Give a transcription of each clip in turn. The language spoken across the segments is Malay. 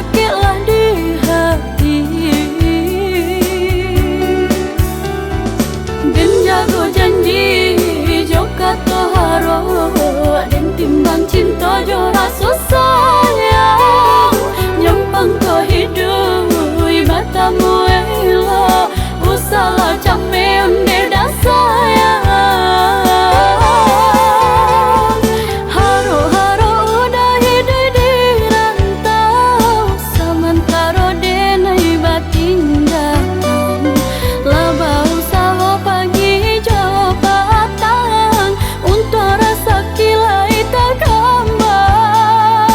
sakitlah di hati. Dan jago janji jo kato haro, dan timbang cinta jo rasa sayang. Nyampang ko hidup batamu ela, usala came unde dah sayang. Haro-haro udah hidup di rantau, sementara denai batin datang. Labau sawo pagi jo patang, untuk rasa kilai tak kembang.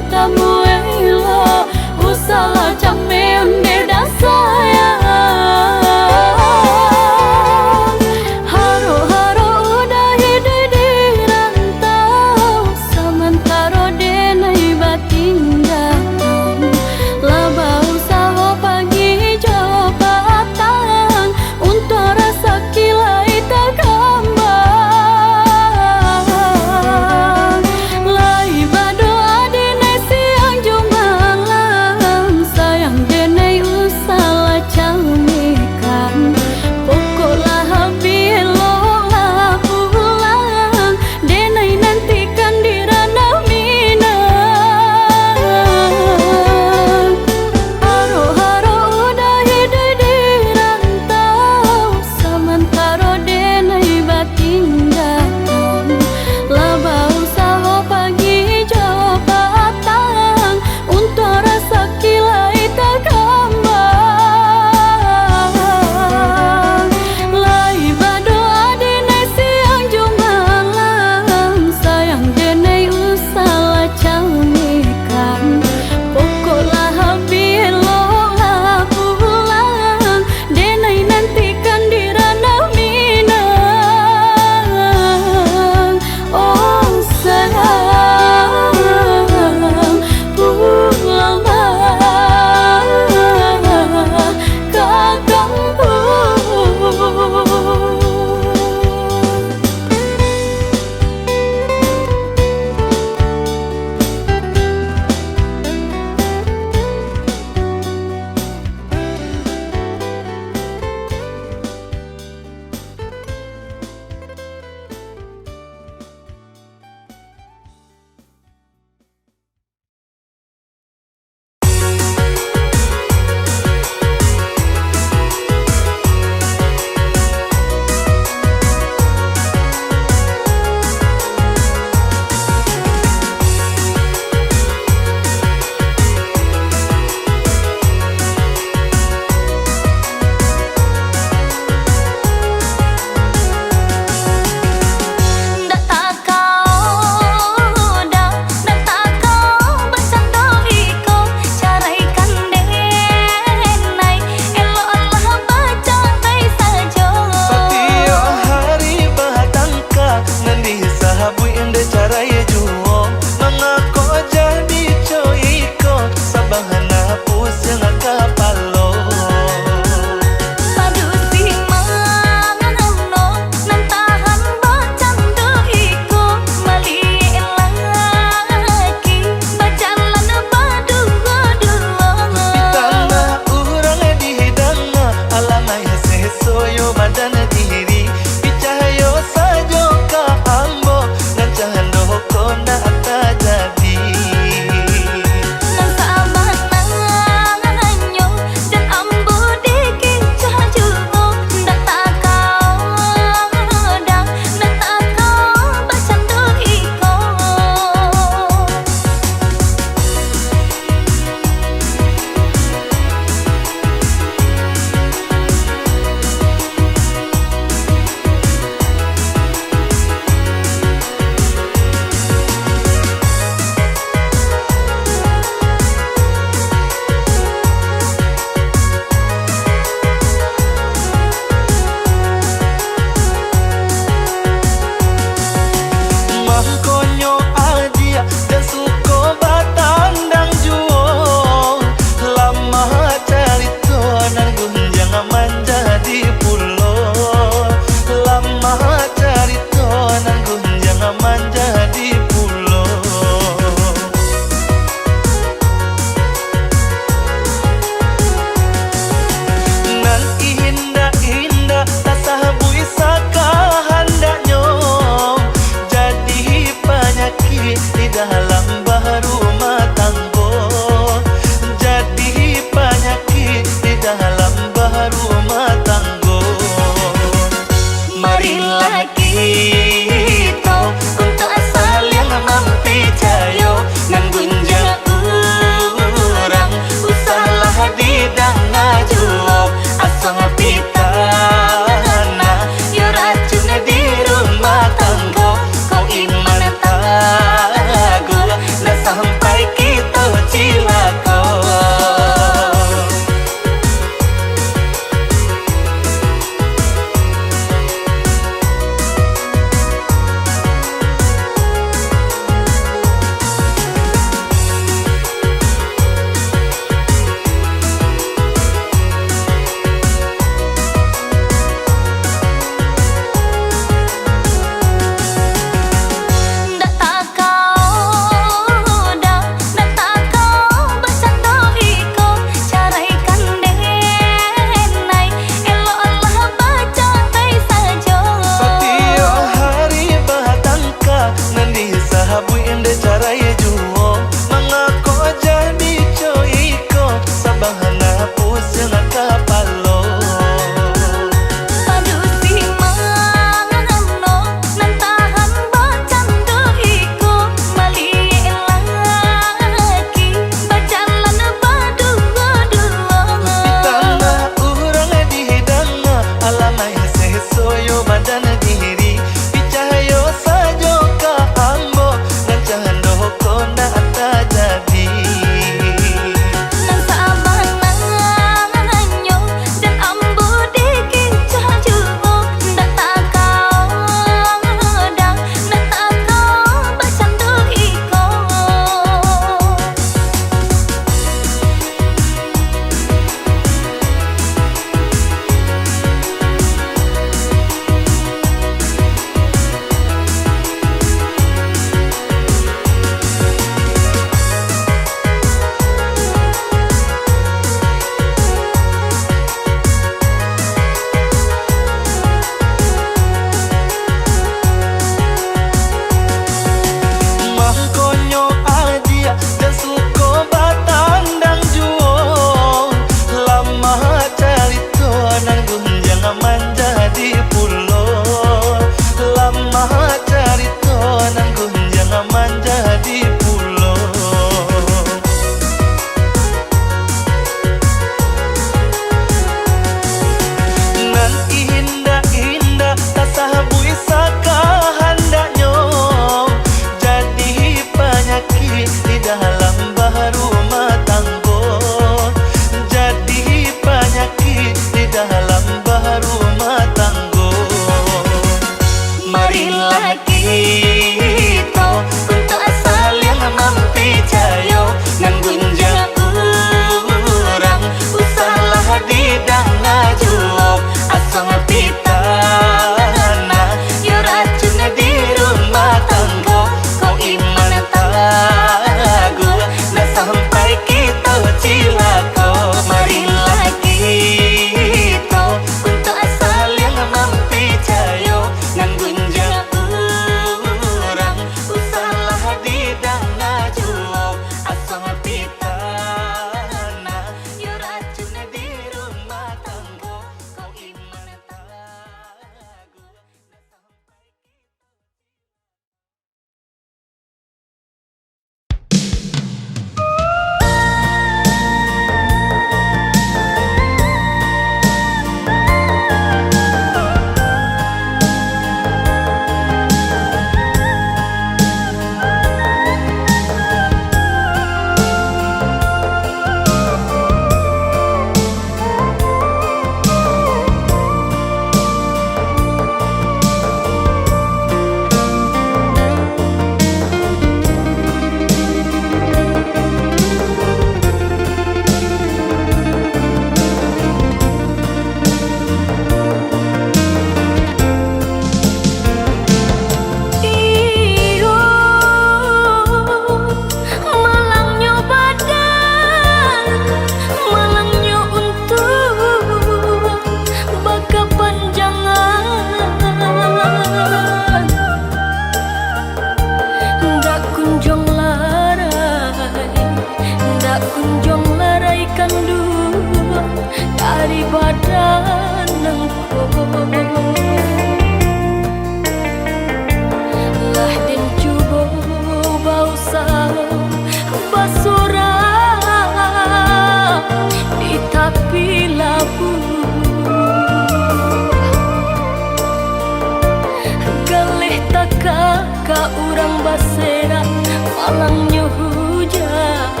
basera malangnya hujan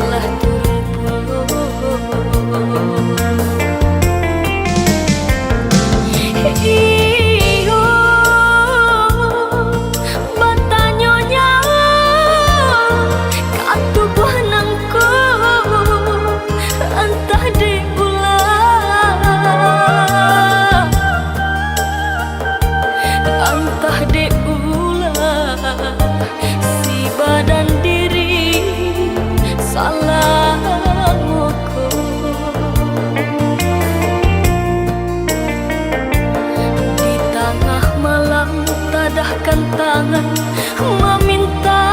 lah turun puluh. Iyo batanyonya katubuh nangku entah diulah, entah diulah si badan diri salah moko. Di tengah malam tadahkan tangan meminta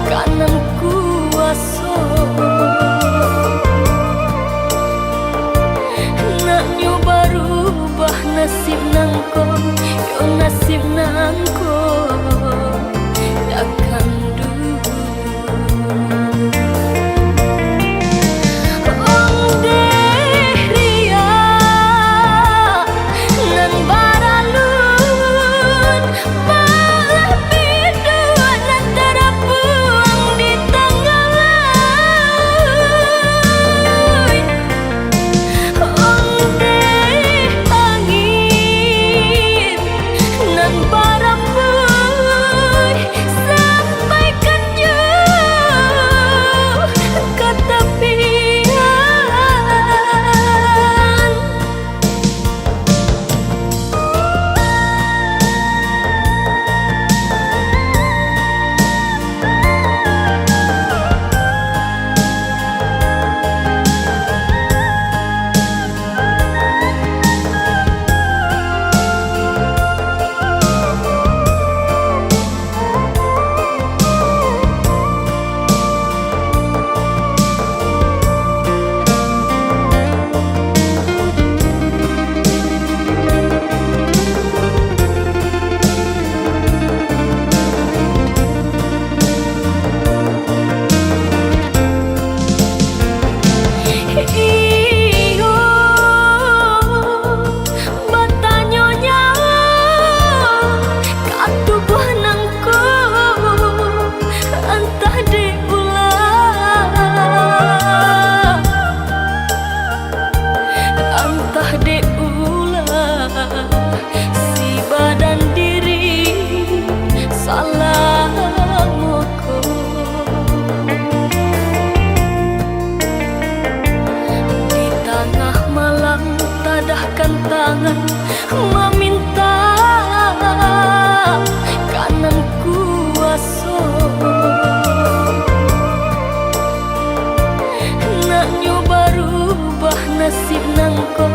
kanan kuasa. Nak nyoba rubah nasib nangko, yo nasib nangko takkan dulu. Ong deh ria nan baralun malah bidua nan terapuang di tengah laut. Ong deh angin nan barambuy sampaikan jauh ke tepian. Iyo batanyonya katubuh nangku entah diulah, entah diulah si badan diri salah moko. Di tengah malam tadahkan tangan meminta kanan kuasa. Nak nyoba rubah nasib nangko,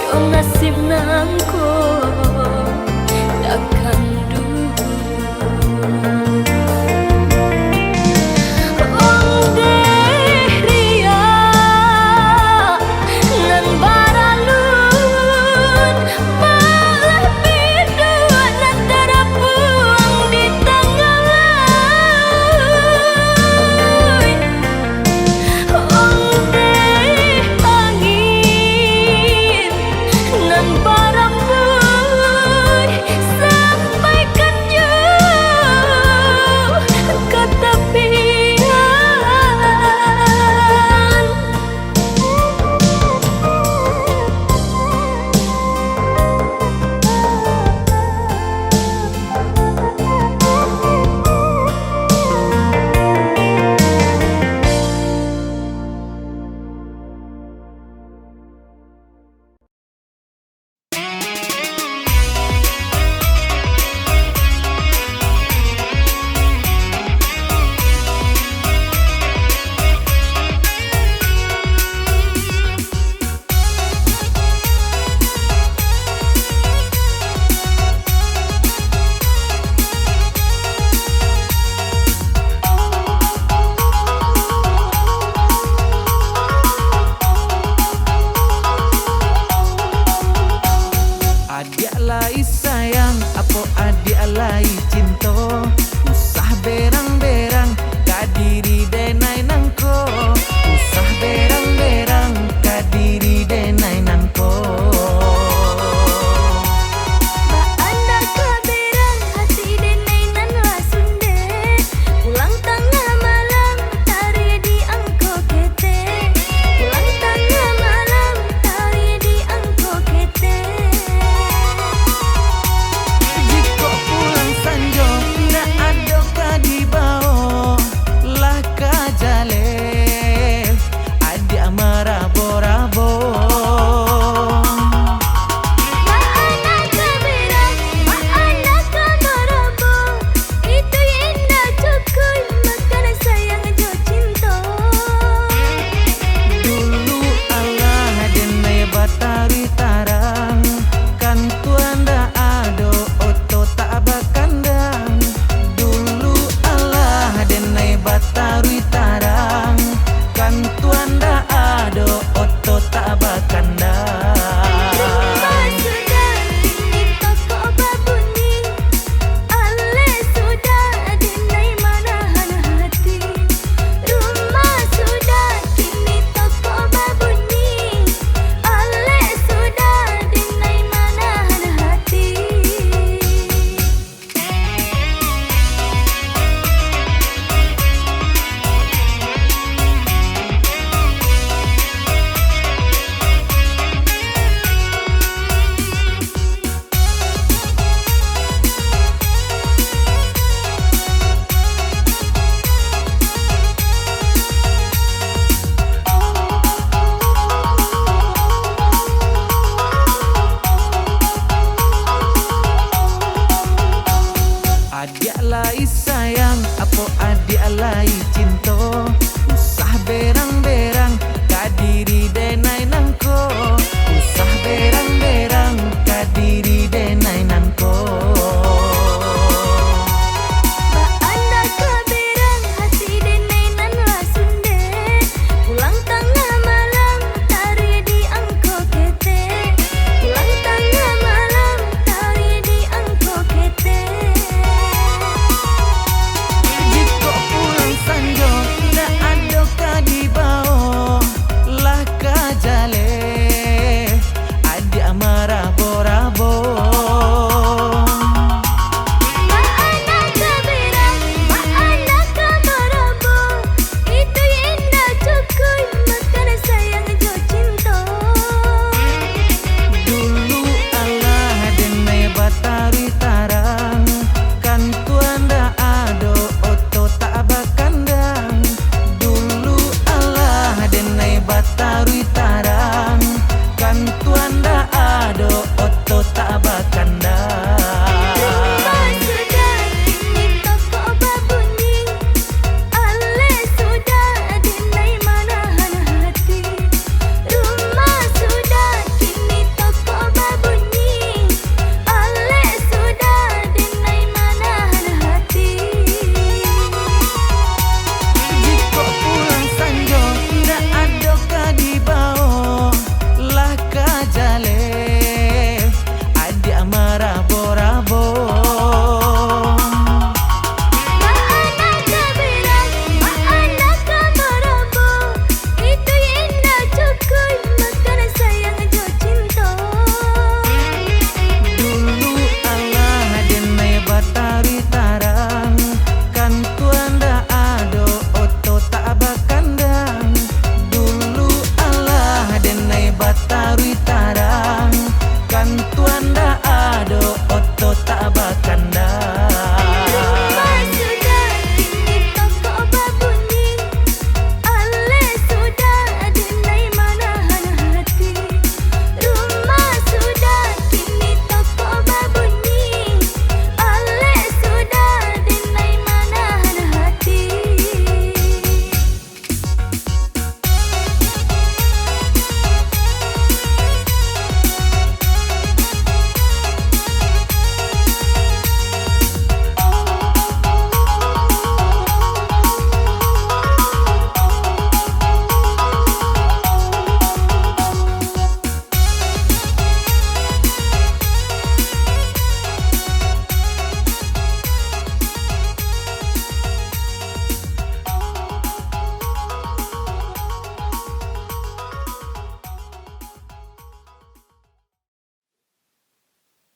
yo nasib nangko takkan dulu. Ong deh ria nan baralun malah bidua nan terapuang di tengah laut. Ong deh angin nan barambuy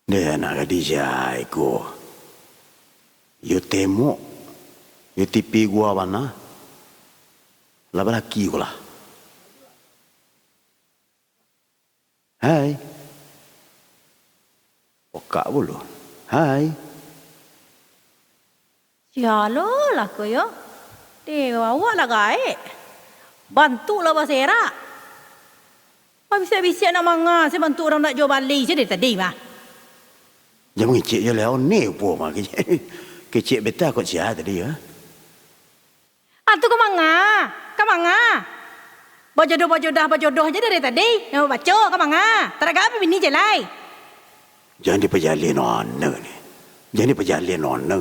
Dia nak kadijai ko. Yo temo. Yo tipi gua mana? Lah laki ko lah. Hai. Okak bulu. Hai. Ya lo lah ko yo. Dia awak lah gaik. Bantu lah basera. Bisa-bisa nak manga saya bantu orang nak jual balik je dari tadi mah. Jangan ngecek je lah ni po mah kecek beta kot sia tadi ya. Atu ke manga? Ke manga? Bojodoh je dari tadi. Nama baca ke manga? Teraga apa bini je lai? Jangan diperjalin nona ni. Jangan diperjalin nona.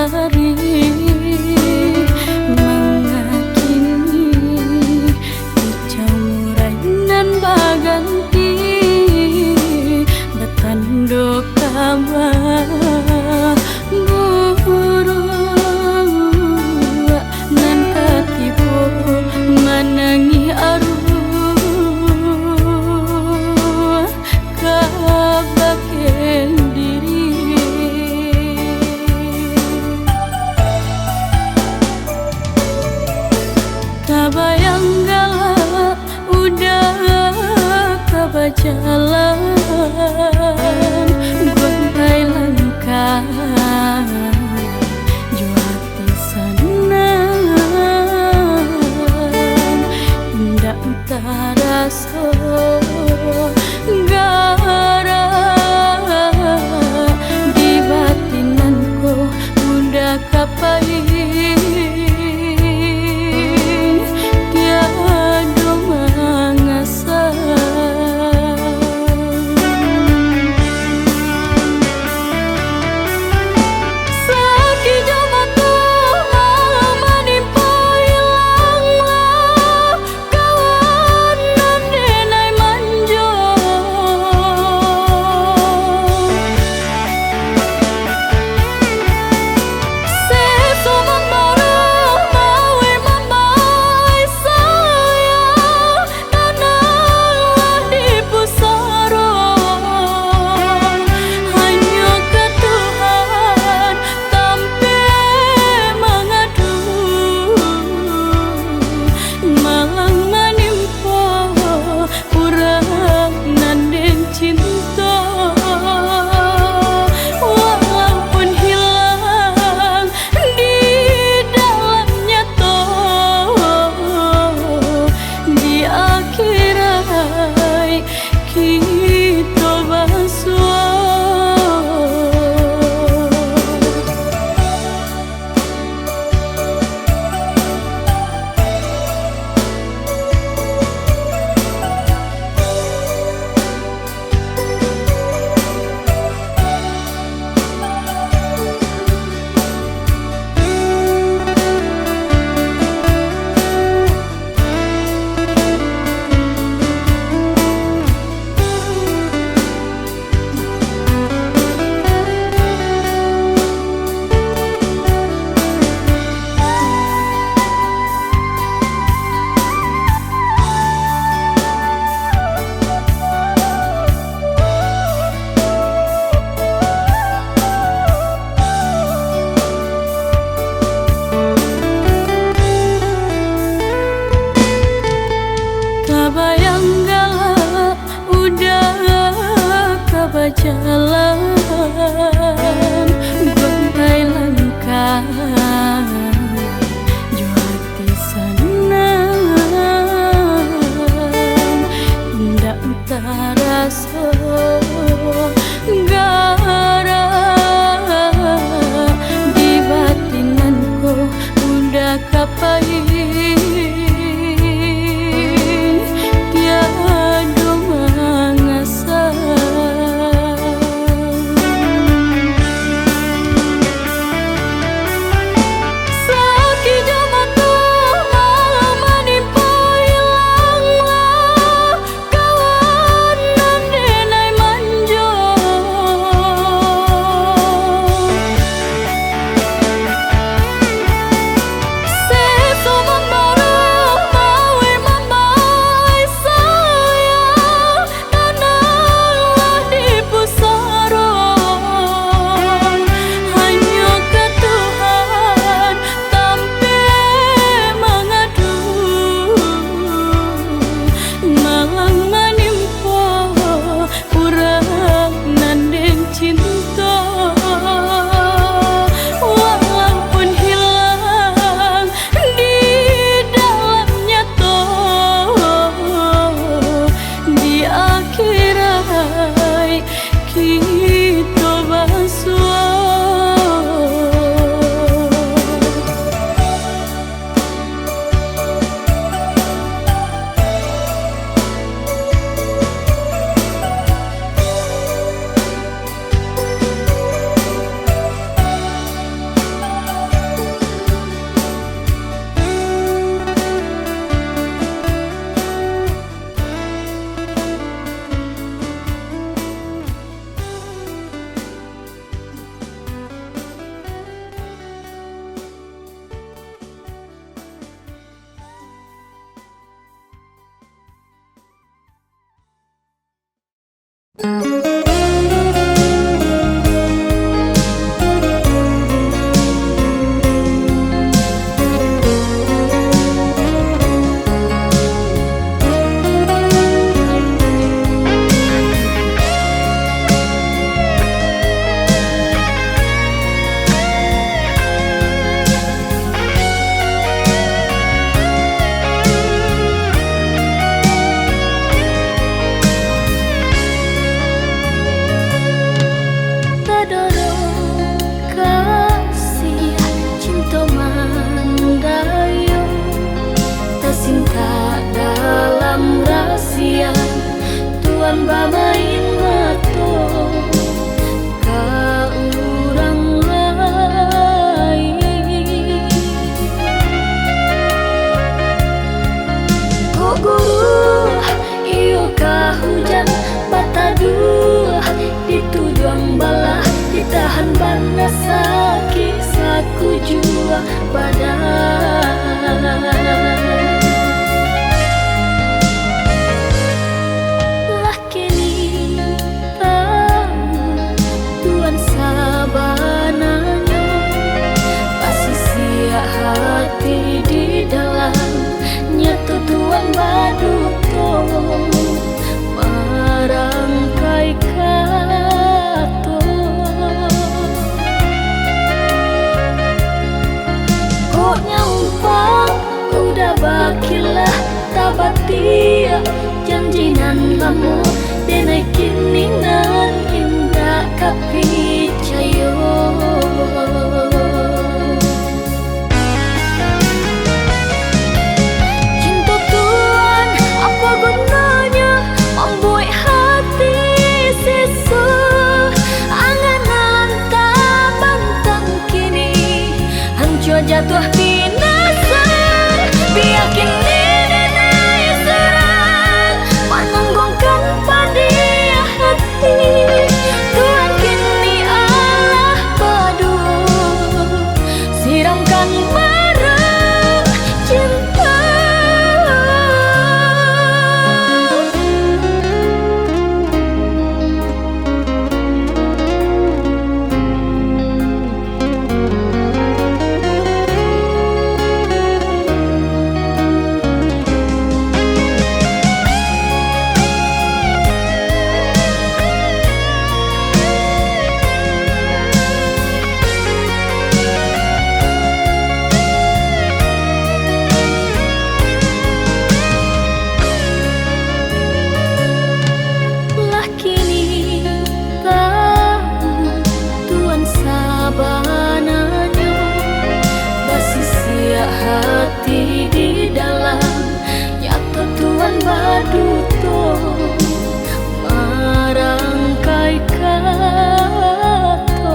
hari mengakini dicamurai nan baganti betando kabar guru nan katibo manangi aru kabaken diri kabayang galak udah kabajalan gontai langkah juati sana indah taraso gara di batinanku udah kapai tiada mangasah Lah kini tahu Tuhan sabananya pasti siap hati di dalamnya tutuan baduto marangkai kato kok nyampang udah bakilah tabatia janjinan lamu denai kini nan indah kapicayo cinta Tuhan apa gunanya membuat hati sesu anganan tak bantang kini hancur jatuh binasa biar kini denai serang menanggungkan pada hati Tuhan kini Allah padu siramkan marah cinta lah kini tahu Tuhan sabananya masih siap hati di dalam nyata Tuhan baduto marangkai kato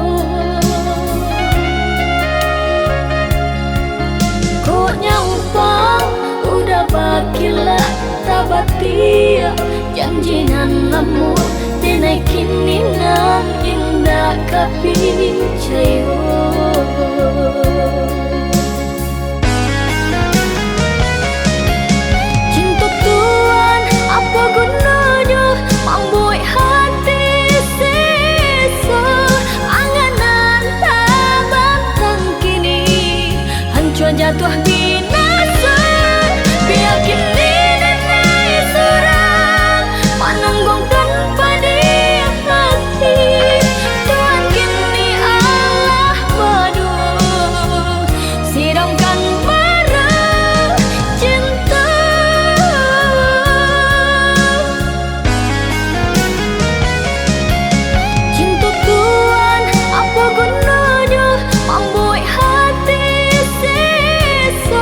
kok nyampang udah bakilah tabatia janjinan lamu denai kini nan indah kapicayo cinta Tuhan apa gunanya membuat hati sesu anganan tak bantang kini hancur jatuh binasa biar kini denai serang menanggungkan pada hati Tuhan kini Allah padu siramkan marah cinta cinta Tuhan apa gunanya membuat hati sesu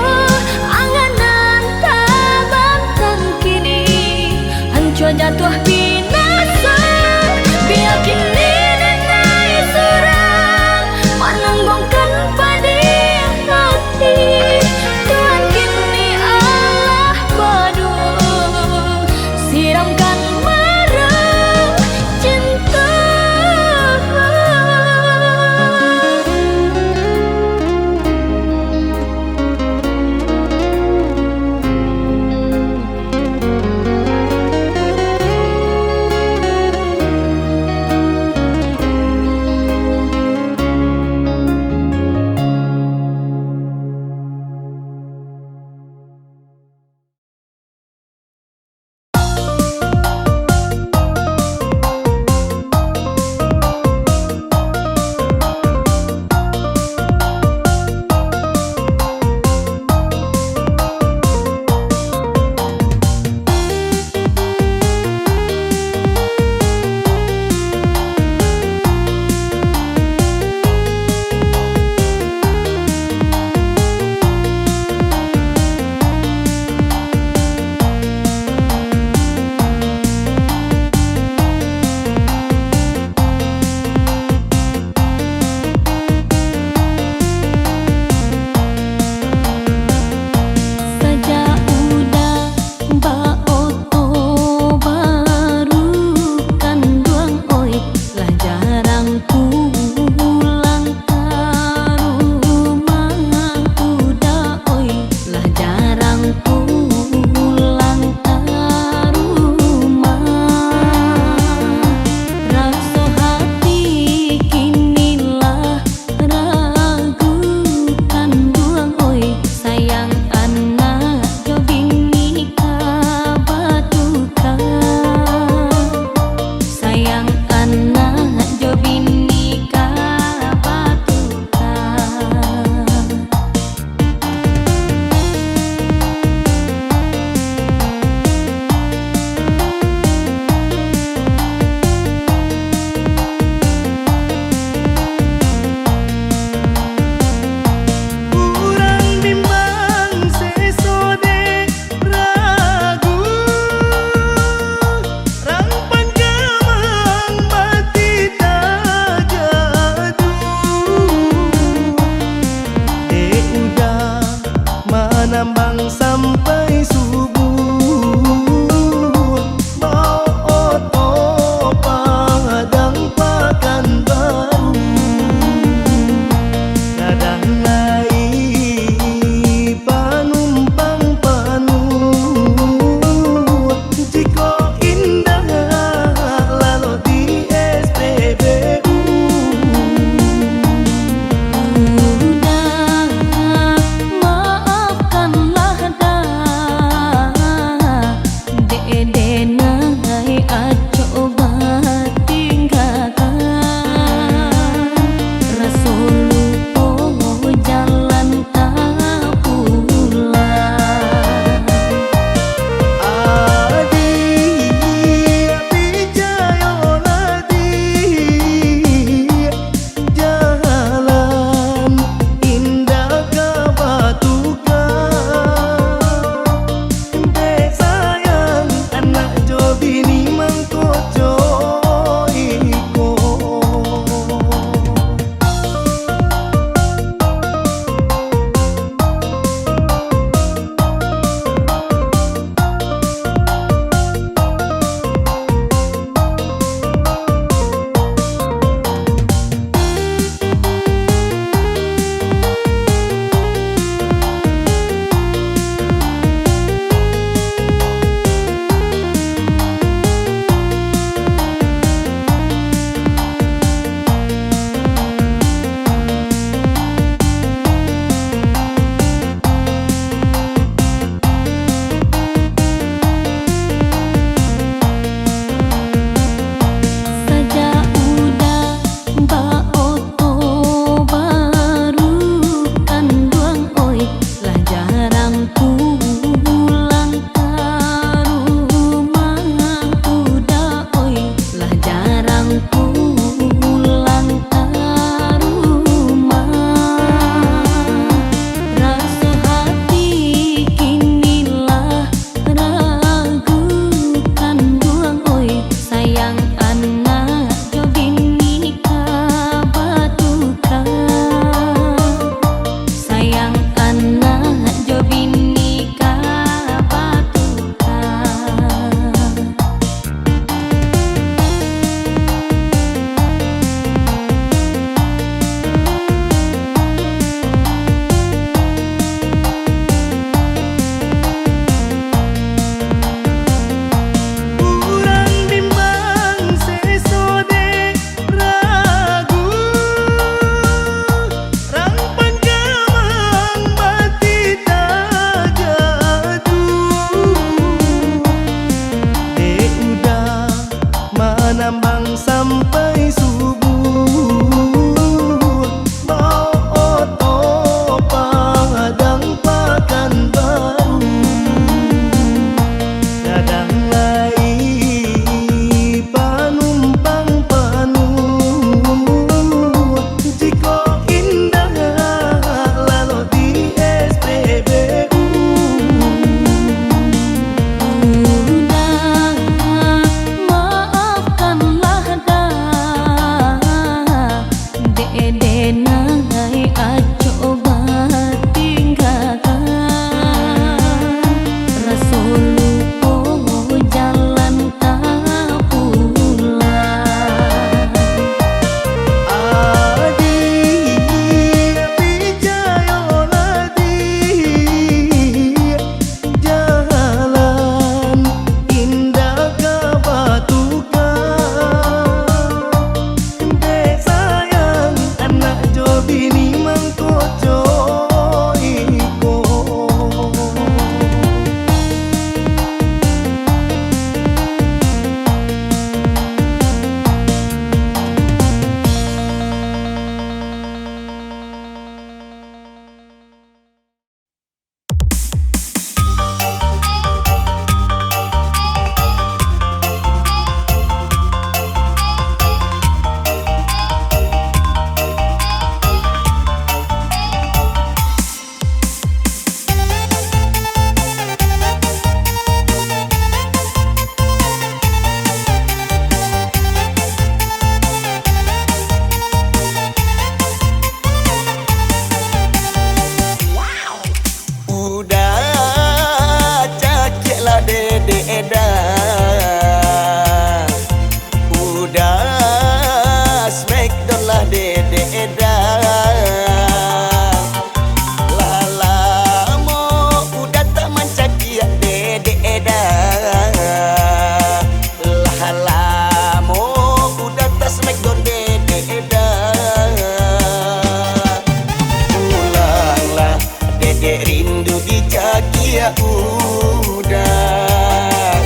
cakia udah.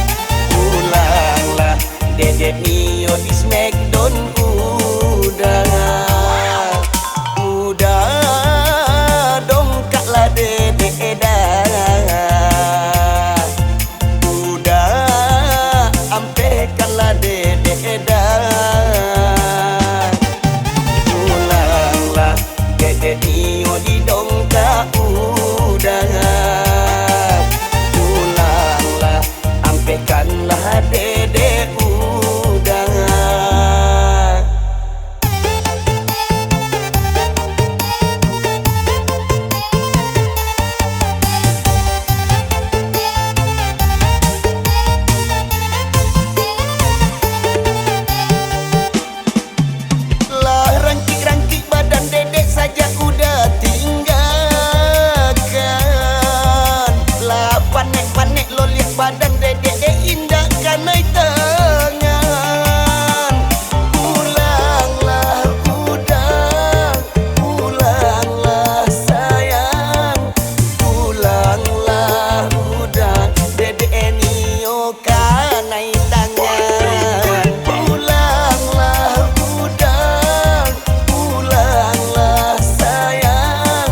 Ulanglah dedek Mio di Smackdown udah. Udah dongkaklah dedek dah. Udah ampekanlah dedek dah. Ulanglah dedek Mio di dongkak udah. Ulanglah ampekanlah dedek udah. Lah rangkik-rangkik badan dedek saja udah tinggalkan. Lah panek-panek lo lihat badan dedek indah kanai tangan. Pulanglah udah, pulanglah sayang. Pulanglah udah, dedek Nio kanai tangan. Pulanglah udah, pulanglah sayang.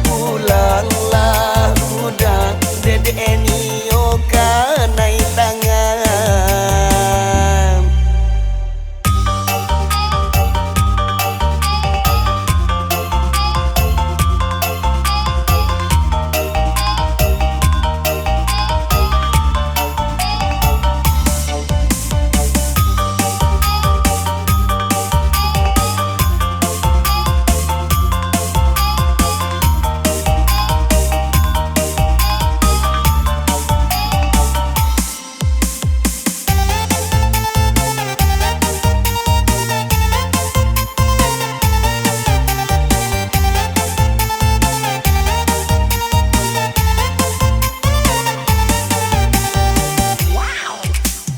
Pulanglah udah, dedek Nio kanai tangan.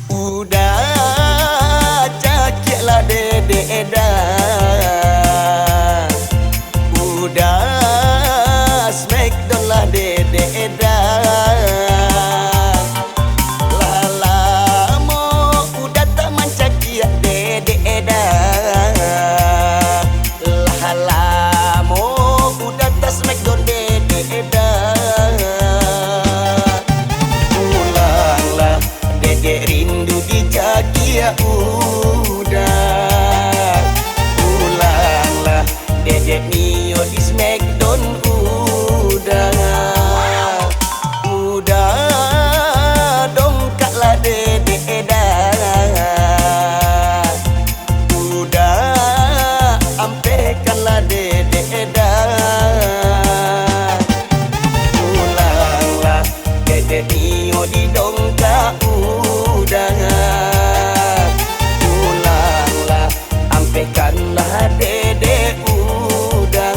Udah cakilah dedek dah. Udah Smackdown lah dedek dah. Lalamo udah taman cakia dedek dah. Lalamo udah tas Smackdown dedek dah. Pulanglah dedek rindu di cakia udah. Pulanglah dedek Mio di Smackdown udah. Udah dongkaklah dedek dah. Udah ampekanlah dedek dah. Pulanglah dedek Mio di dongkak udah. Pulanglah ampekanlah dedek udah.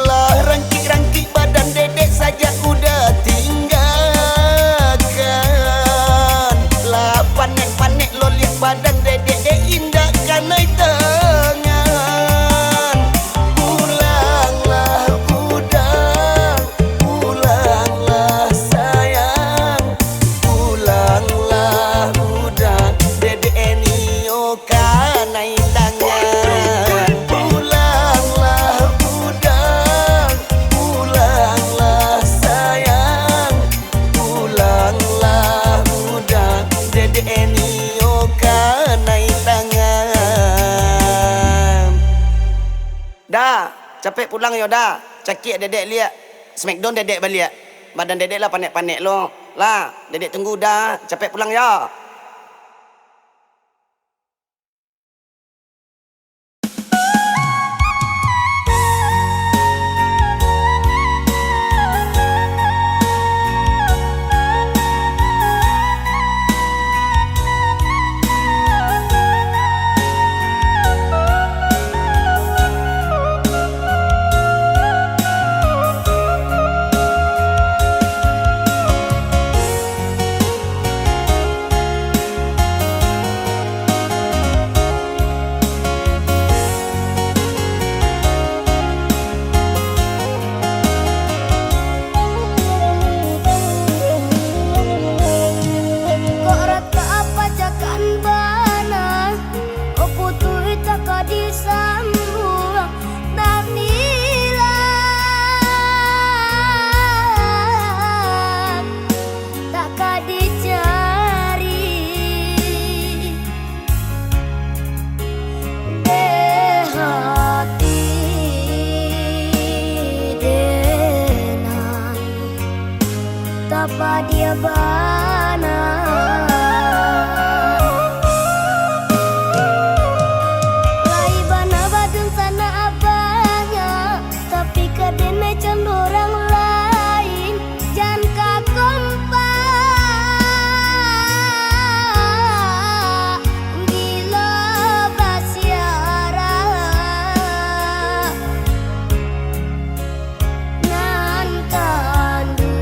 Lah rangkik-rangkik badan dedek saja udah tinggalkan. Lah panek-panek lo lihat badan dedek indah kanai tangan. Pulanglah udah, pulanglah sayang. Pulanglah udah, dedek Nio kanai tangan. Pulanglah udah, pulanglah sayang. Pulanglah udah, dedek Nio kanai tangan. Dah, capek pulang yo dah. Cakik dedek lihat. Smackdown dedek balik. Badan dedek lah panek-panek lo. Lah, dedek tunggu dah. Capek pulang ya. apa dia bana. Lai bana badung sana abahnya, tapi kaden macam orang lain. Jangan kakompa gila basiara nan kanduang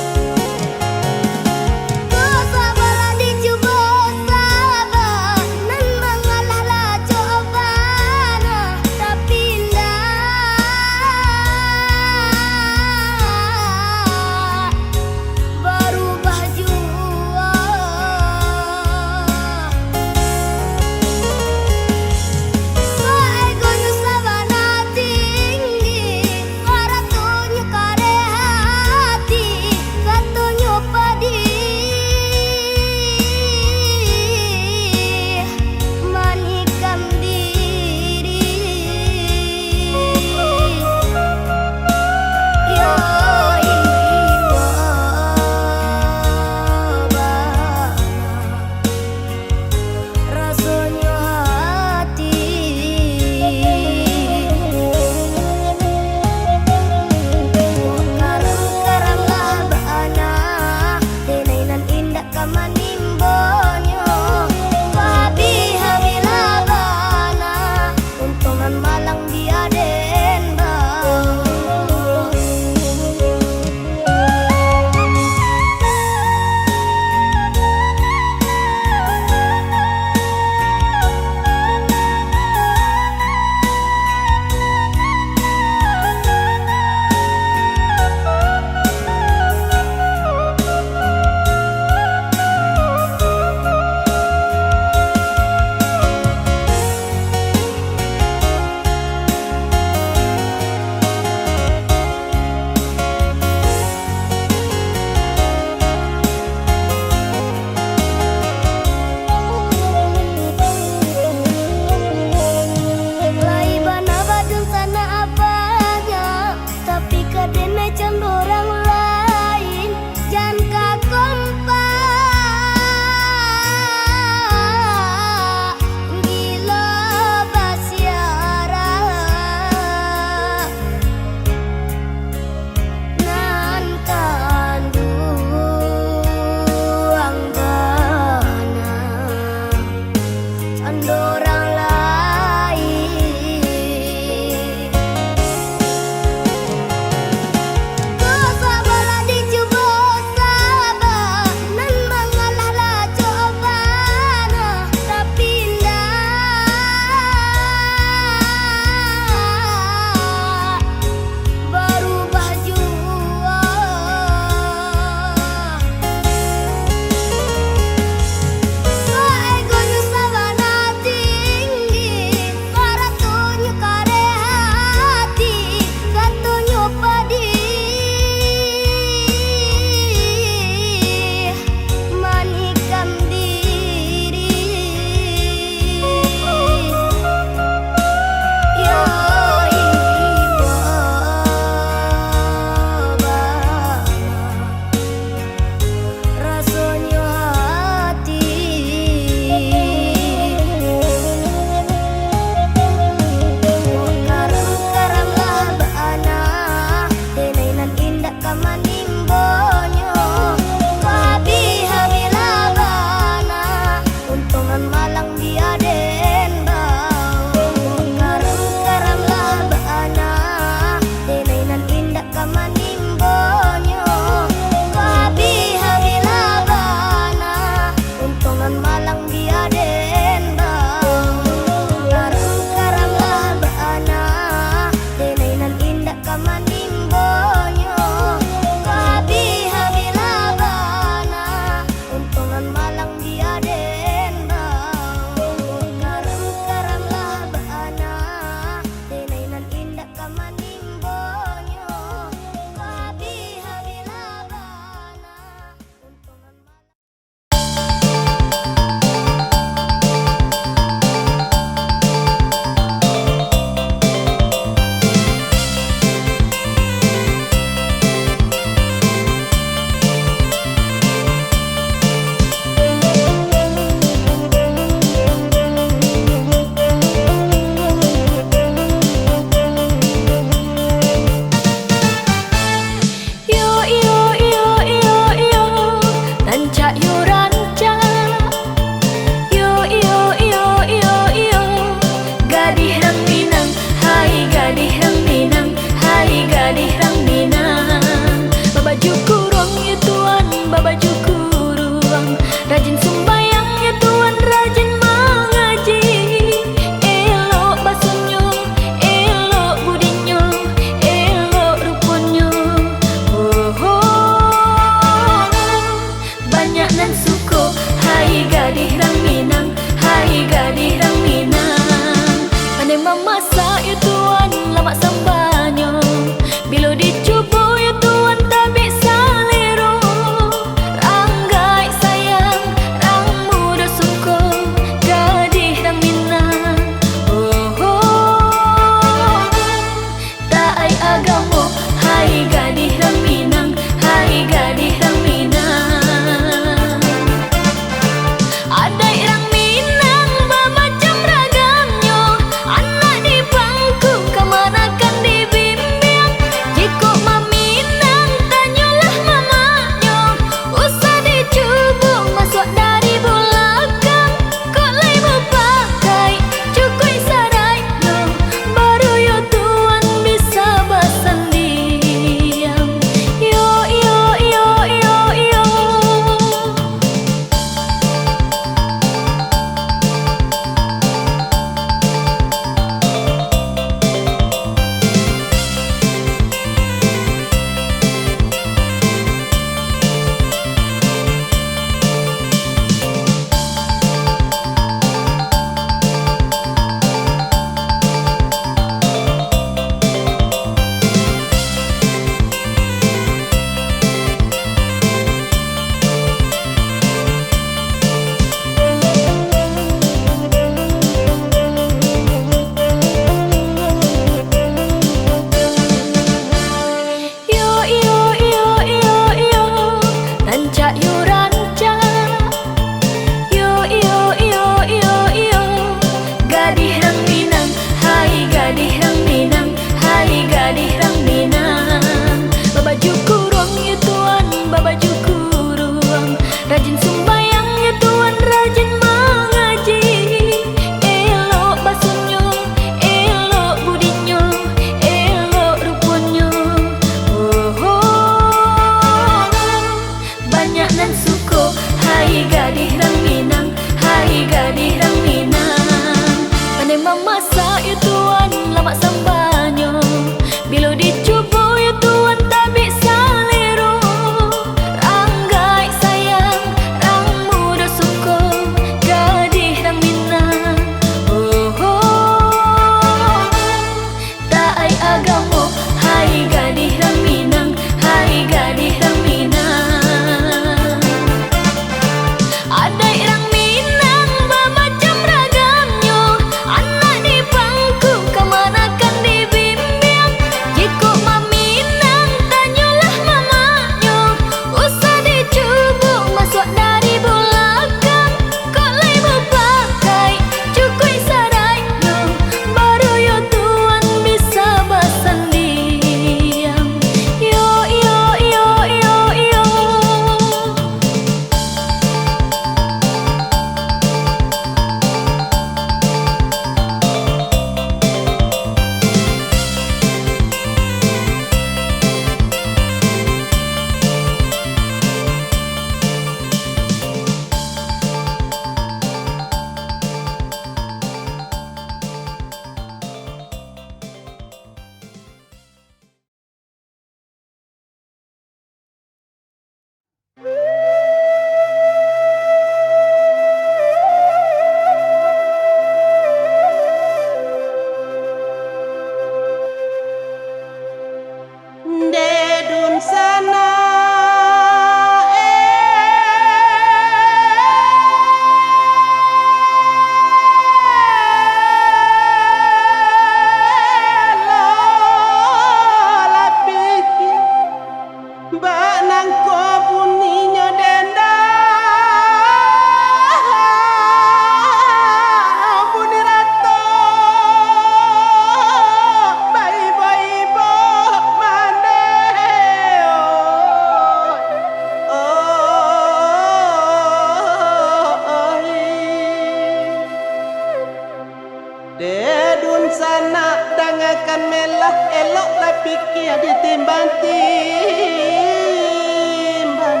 makan melah eloklah pikir ditimbang-timbang.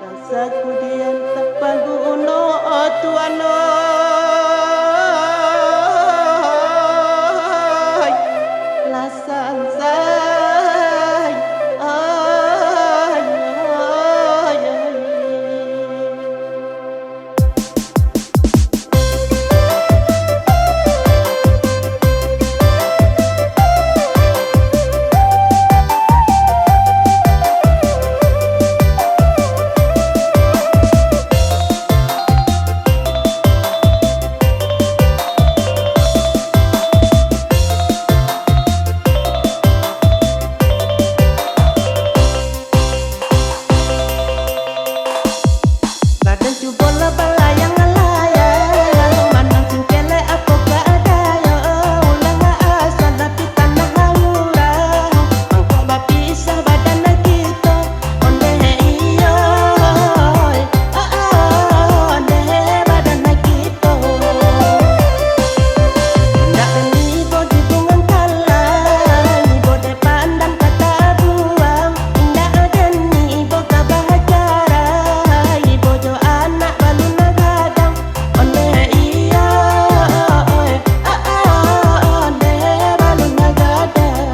Sasaku diam tak panggu uno tuano. Lasan say ay. Badan cubola balayang-layang, manang singkele apa keadaan. Ulang asal tapi tanah hawurang, mangkok bapisah badan kita. Onde iyo, onde badan kita. Ndak beli bodi bungan kalah, bodi pandang kata buang. Ndak ada ni boga bahacara, bojo anak balu nagadang. Onde iya, onde balu nagadang.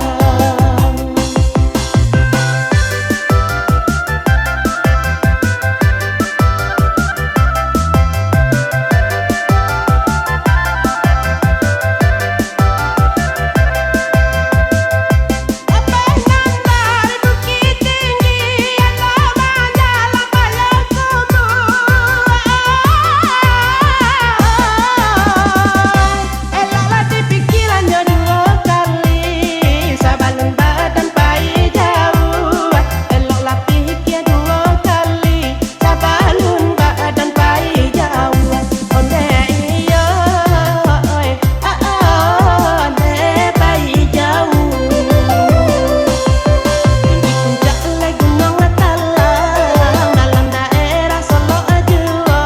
Dari bukit tinggi, Allah menjalan payahku. Eloklah dipikirannya dua kali, sabalun badan pai jauh. Eloklah pikir dua kali, sabalun badan pai jauh. Onde iya, onde pai jauh. Tinggi puncak le gunung Matalang, dalam daerah Solo Ajuo.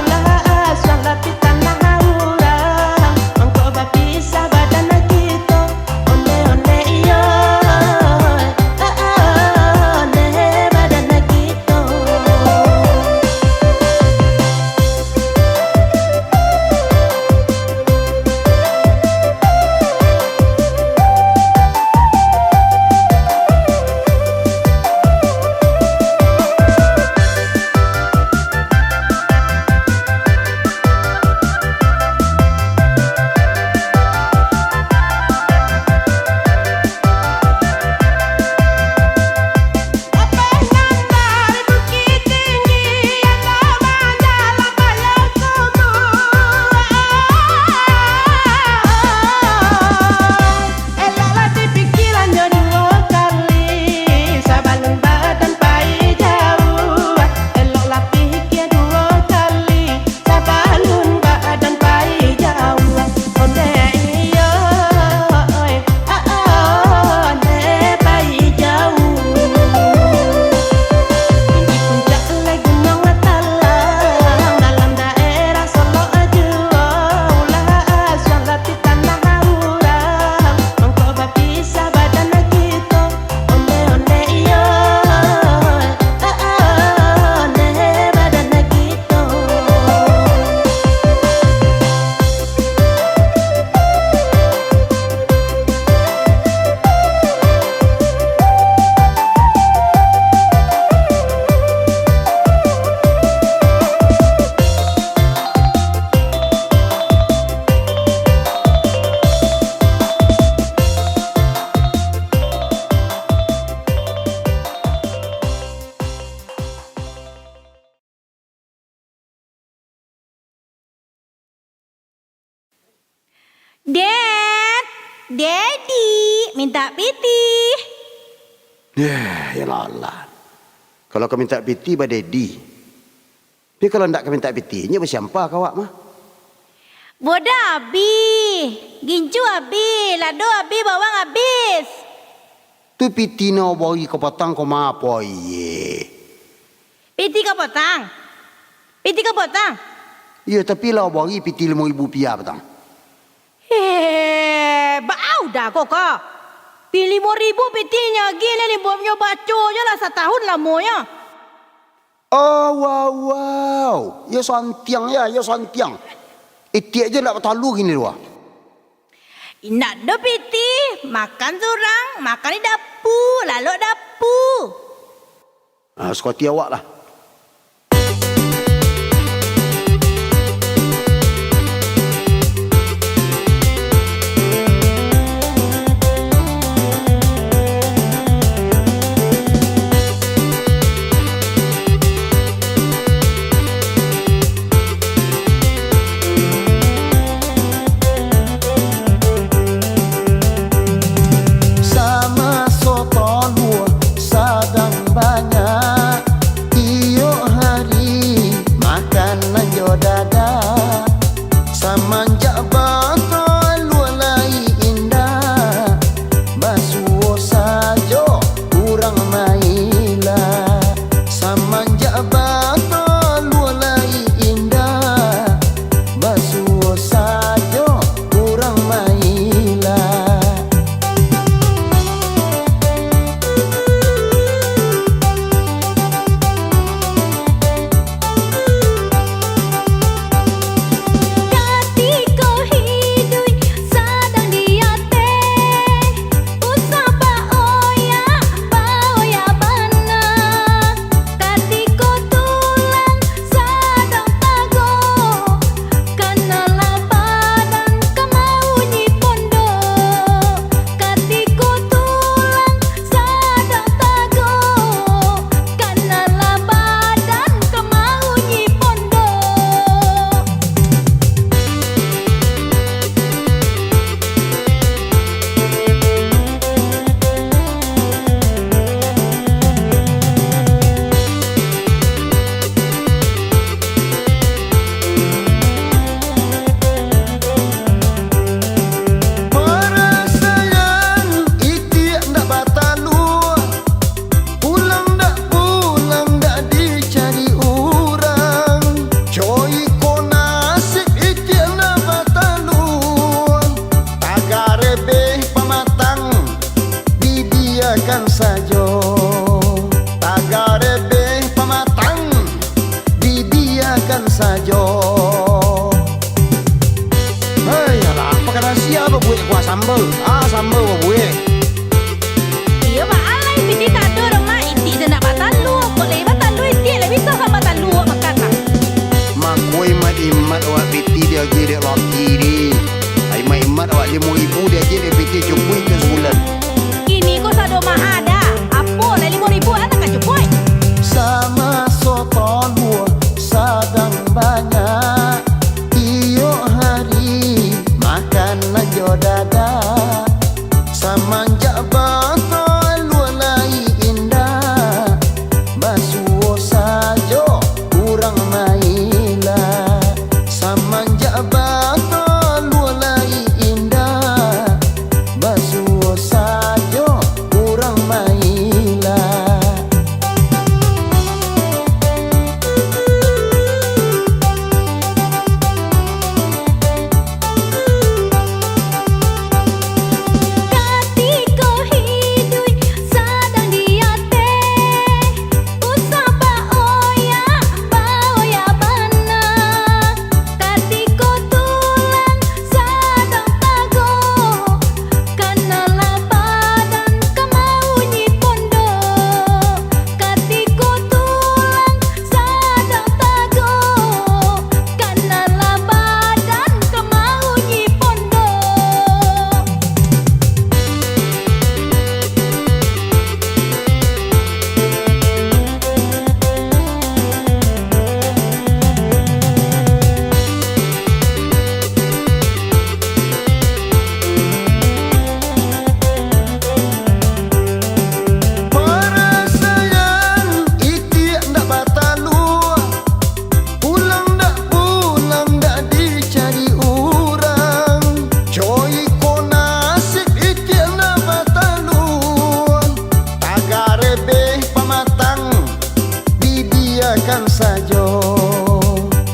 Ulah asal tapi tanah hawurang, mangkok bapisah badan kita. Onde iyo, onde badan kita. Dari bukit tinggi, Allah menjalan payahku. Eloklah dipikirannya dua kali, sabalun badan pai jauh. Eloklah pikir dua kali, sabalun badan pai jauh. Onde iyo, onde pai jauh. Tinggi puncak le gunung Matalang, dalam daerah Solo Ajuo. Ulah asal tapi tanah hawurang, mangkok bapisah badan kita. Onde iyo, onde badan kita. Dad, Daddy, minta piti. Ya Allah. Kalau kau minta piti pada Dedi. Tapi kalau ndak kau minta piti, nya bersiapa kau awak mah? Boda abi, gincu abi, lado abi, bawang habis. Tu piti na bagi kau patang kau ma apa ye? Piti kau potang. Piti kau potang. Ya tapi lah bagi piti 5,000 rupiah patang. Bau dah kok ka. Pi 5,000 pitinya gile ni punya baco je lah setahun lamanya. Oh, wow. Ya santiang ya, ya santiang. Itiak je nak bertalu gini dua. Nak do piti, makan surang, makan di dapur, lalu dapur. Suka hati awak lah. Sama soto lua sadang banyak, iyo hari makanan jo dada. Semenjak batal lua lai indah, basuh sajo kurang maila. Semenjak batal lua lai indah, basuh sajo kurang maila. Ketika hidup sedang diate, usah baoya bana. Ketika tulang sedang tago, kenalah badan kemau nyipondo. Ketika tulang sedang tago, kenalah badan kemau nyipondo. Perasaan itiak ndak batalu, pulang ndak dicari orang. Coy ko nasib itiak ndak batalu, tagare beh pamatang dibiarkan sajo. Tagare beh pamatang dibiarkan sajo. Hei, alah, apa kena siapa buat kuah sambal? Sambal apa buat? Iya mak alai piti tak ada rumah iti je nak batalu. Boleh batalu iti lah bisa kan batalu makan tak. Mak koi mat imat awak piti dia je dek laki ni. Ai mat imat awak 5,000 dia je dek piti cukup ke sebulan. Ini kau sado mah ada. Apa lah 5,000 anak kan cukup. Sama soto lua sadang banyak, iyo hari makanan jo dada. Semenjak batal lua lai indah, basuh sajo kurang maila. Semenjak batal lua lai indah, basuh sajo kurang maila. Ketika hidup sedang diate, usah baoya bana. Ketika tulang sedang tago, kenalah badan kemau nyipondo. Ketika tulang sedang tago, kenalah badan kemau nyipondo. Perasaan itiak ndak batalu, pulang ndak dicari orang. Coy ko nasib itiak ndak batalu, tagare beh pamatang dibiarkan sajo.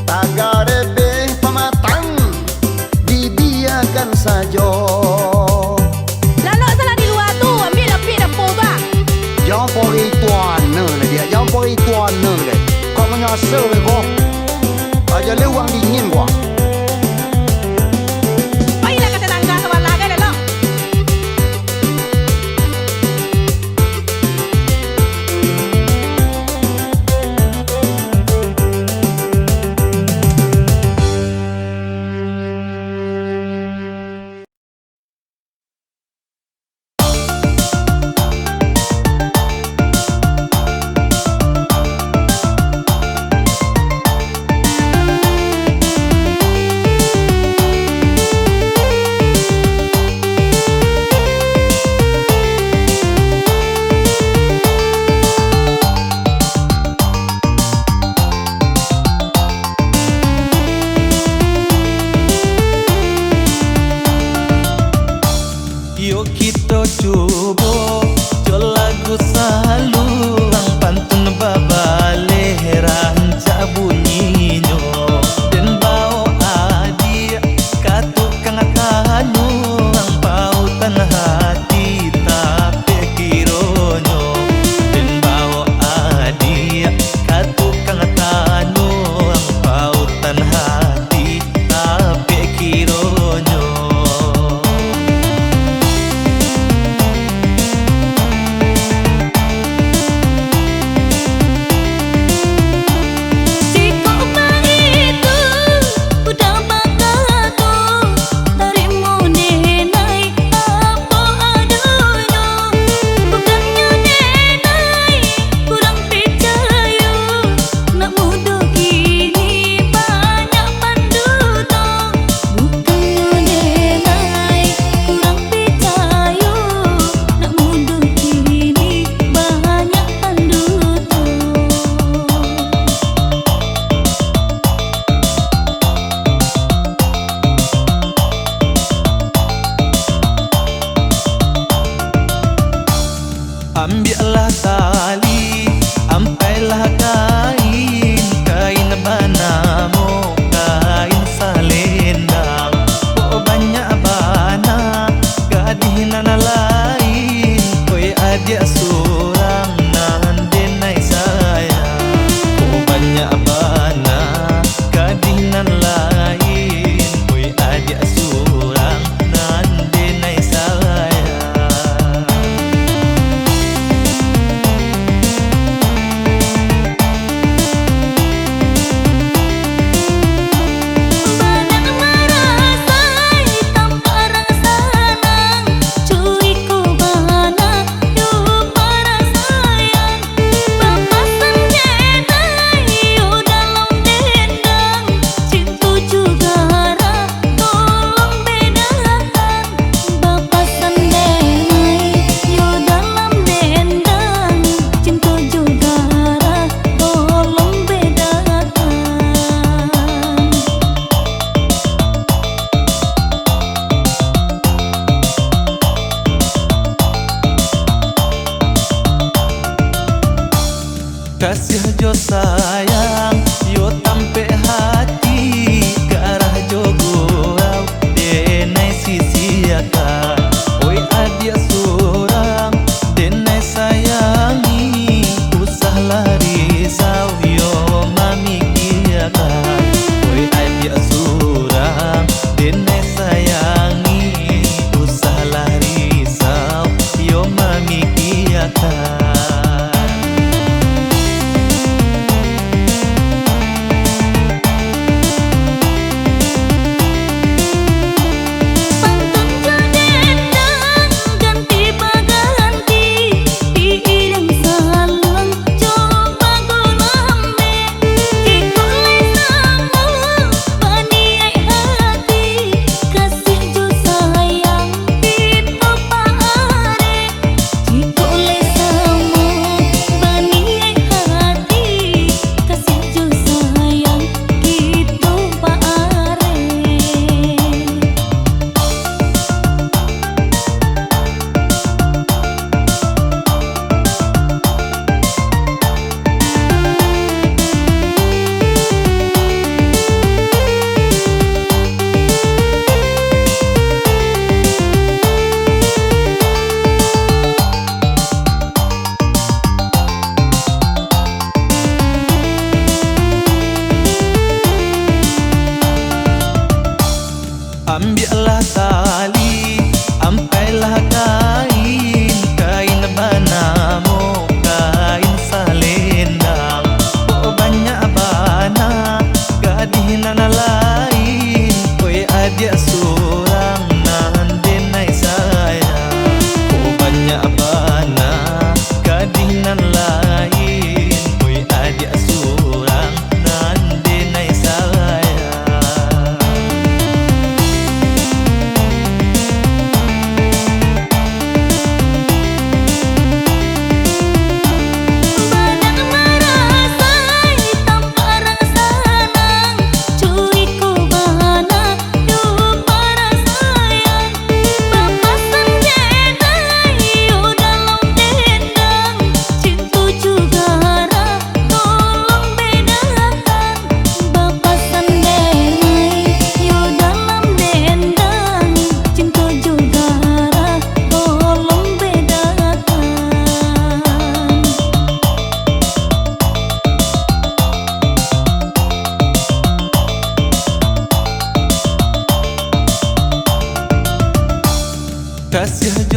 Tagare beh pamatang dibiarkan sajo. rasa ko. Aja lewang dingin gua. Baiklah kata tangga sama laga dah lo.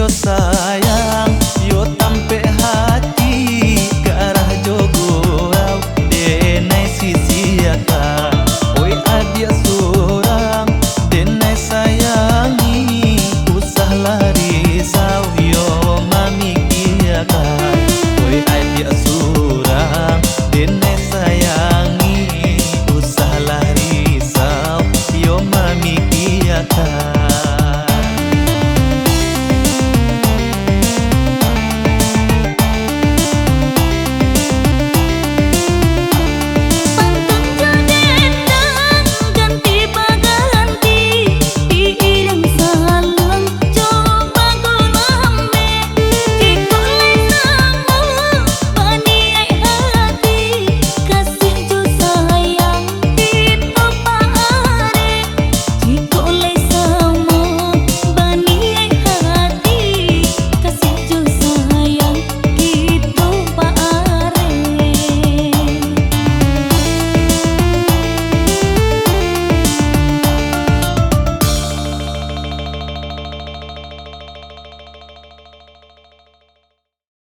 dosa